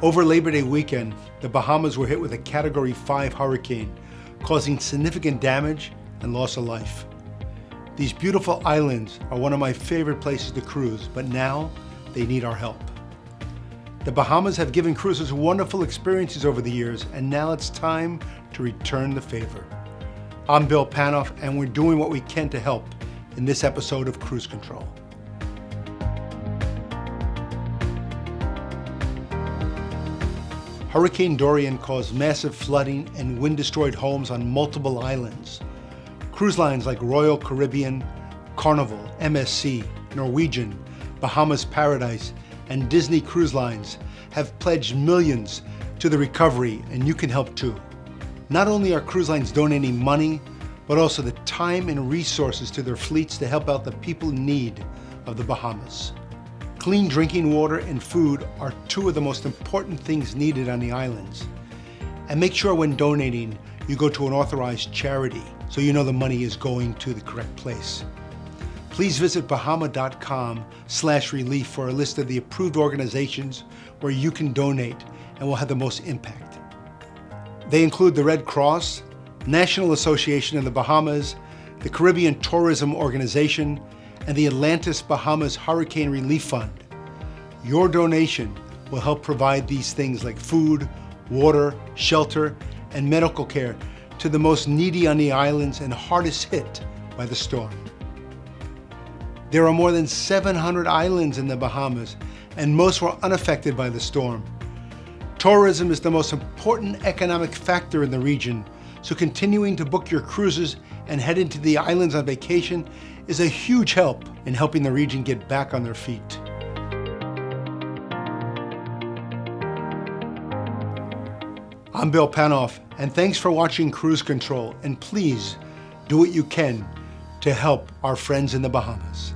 Over Labor Day weekend, the Bahamas were hit with a Category 5 hurricane, causing significant damage and loss of life. These beautiful islands are one of my favorite places to cruise, but now they need our help. The Bahamas have given cruisers wonderful experiences over the years, and now it's time to return the favor. I'm Bill Panoff, and we're doing what we can to help in this episode of Cruise Control. Hurricane Dorian caused massive flooding and wind-destroyed homes on multiple islands. Cruise lines like Royal Caribbean, Carnival, MSC, Norwegian, Bahamas Paradise, and Disney Cruise Lines have pledged millions to the recovery, and you can help too. Not only are cruise lines donating money, but also the time and resources to their fleets to help out the people in need of the Bahamas. Clean drinking water and food are two of the most important things needed on the islands. And make sure when donating, you go to an authorized charity so you know the money is going to the correct place. Please visit bahama.com/relief for a list of the approved organizations where you can donate and will have the most impact. They include the Red Cross, National Association of the Bahamas, the Caribbean Tourism Organization, and the Atlantis Bahamas Hurricane Relief Fund. Your donation will help provide these things like food, water, shelter, and medical care to the most needy on the islands and hardest hit by the storm. There are more than 700 islands in the Bahamas, and most were unaffected by the storm. Tourism is the most important economic factor in the region, so continuing to book your cruises and head into the islands on vacation is a huge help in helping the region get back on their feet. I'm Bill Panoff, and thanks for watching Cruise Control, and please do what you can to help our friends in the Bahamas.